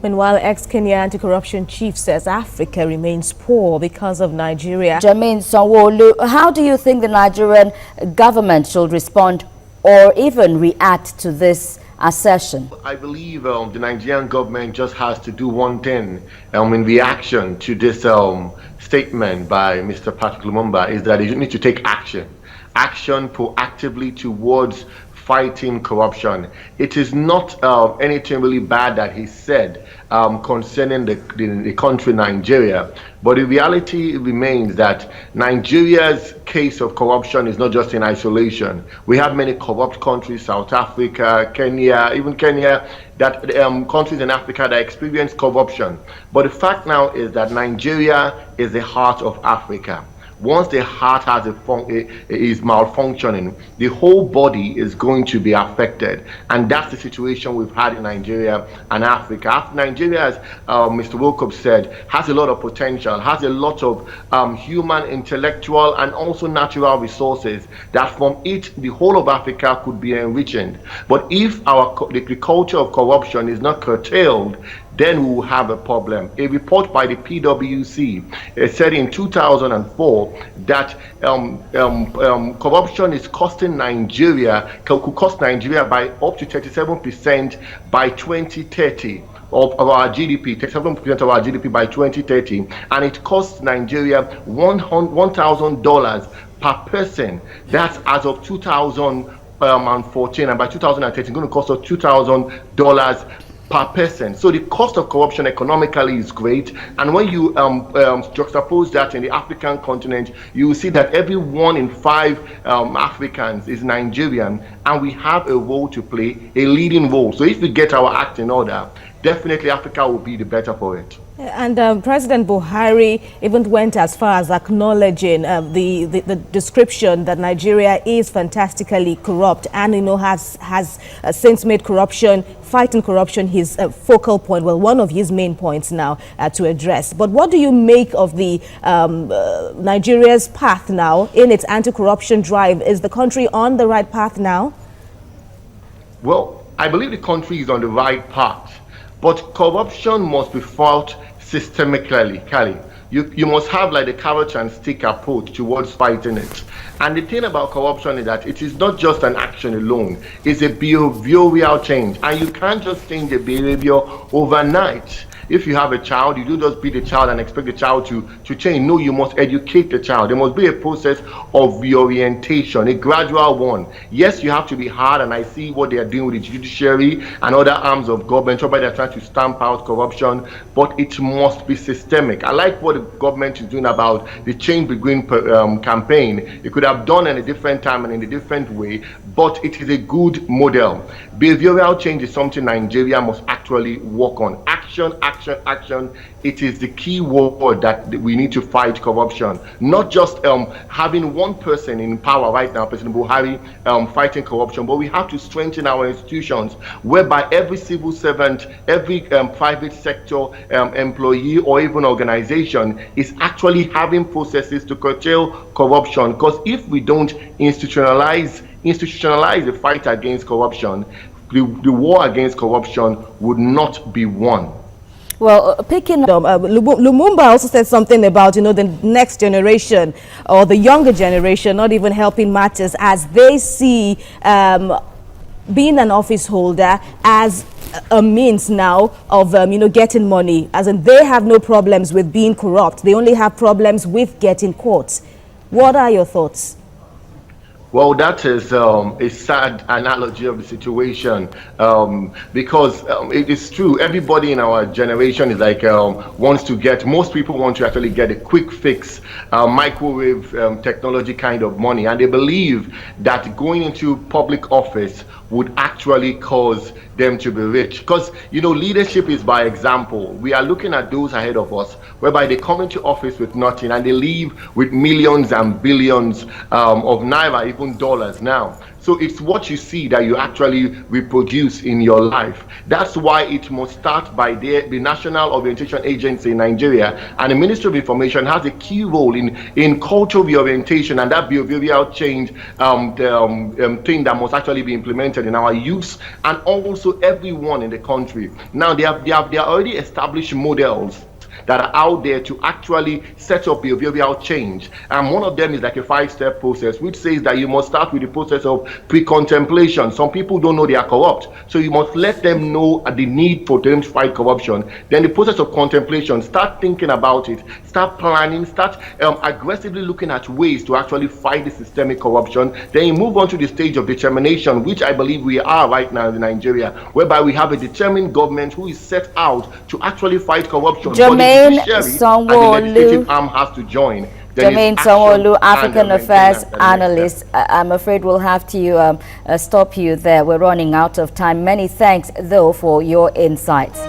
Meanwhile, ex-Kenya anti-corruption chief says Africa remains poor because of Nigeria. Jermaine Sanwoolu, how do you think the Nigerian government should respond or even react to this assertion? I believe the Nigerian government just has to do one thing in reaction to this statement by Mr. Patrick Lumumba, is that they need to take action proactively towards fighting corruption. It is not anything really bad that he said concerning the country Nigeria, but the reality remains that Nigeria's case of corruption is not just in isolation. We have many corrupt countries, South Africa, Kenya, even Kenya, that countries in Africa that experience corruption. But the fact now is that Nigeria is the heart of Africa. Once the heart is malfunctioning, the whole body is going to be affected, and that's the situation we've had in Nigeria and Africa. Nigeria, as Mr. Wilcox said, has a lot of potential, has a lot of human, intellectual, and also natural resources that from it the whole of Africa could be enriched. But if the culture of corruption is not curtailed, then we will have a problem. A report by the PwC said in 2004 that corruption is costing Nigeria, could cost Nigeria by up to 37% by 2030. Of our GDP, 37% of our GDP by 2030, and it costs Nigeria $1,000 per person. That's as of 2014, and by 2030, it's going to cost us $2,000 per person. So the cost of corruption economically is great, and when you juxtapose that in the African continent, you will see that every 1 in 5 Africans is Nigerian, and we have a role to play, a leading role. So if we get our act in order, definitely Africa will be the better for it. And President Buhari even went as far as acknowledging the description that Nigeria is fantastically corrupt, and has since made fighting corruption his focal point, well, one of his main points now to address. But what do you make of the Nigeria's path now in its anti-corruption drive? Is the country on the right path now? Well, I believe the country is on the right path, but corruption must be fought systemically. You must have like the carrot and stick approach towards fighting it. And the thing about corruption is that it is not just an action alone, it's a behavioral change, and you can't just change the behavior overnight. If you have a child, you do just beat the child and expect the child to change. No, you must educate the child. There must be a process of reorientation, a gradual one. Yes, you have to be hard, and I see what they are doing with the judiciary and other arms of government, whereby they're trying to stamp out corruption, but it must be systemic. I like what the government is doing about the Change Begin campaign. It could have done in a different time and in a different way, but it is a good model. Behavioral change is something Nigeria must actually work on. Action. It is the key word that we need to fight corruption. Not just having one person in power right now, President Buhari, fighting corruption, but we have to strengthen our institutions, whereby every civil servant, every private sector employee or even organization is actually having processes to curtail corruption. Because if we don't institutionalize the fight against corruption, the war against corruption would not be won. Well, Lumumba also said something about, the next generation or the younger generation not even helping matters, as they see being an office holder as a means now of, getting money, as in they have no problems with being corrupt. They only have problems with getting caught. What are your thoughts? Well, that is a sad analogy of the situation, because it is true. Everybody in our generation is like most people want to actually get a quick fix, microwave technology kind of money, and they believe that going into public office would actually cause them to be rich. Because leadership is by example. We are looking at those ahead of us, whereby they come into office with nothing and they leave with millions and billions of naira, even dollars now. So it's what you see that you actually reproduce in your life. That's why it must start by the National Orientation Agency in Nigeria, and the Ministry of Information has a key role in cultural reorientation and that behavioral change thing that must actually be implemented in our youth and also everyone in the country. Now they are already established models that are out there to actually set up behavioral change. And one of them is like a 5-step process, which says that you must start with the process of pre-contemplation. Some people don't know they are corrupt, so you must let them know the need for them to fight corruption. Then the process of contemplation, start thinking about it, start planning, start aggressively looking at ways to actually fight the systemic corruption. Then you move on to the stage of determination, which I believe we are right now in Nigeria, whereby we have a determined government who is set out to actually fight corruption. Jermaine Sanwoolu, and the legislative arm has to join. Jermaine Sanwoolu, African Affairs Analyst. I'm afraid we'll have to stop you there. We're running out of time. Many thanks, though, for your insights.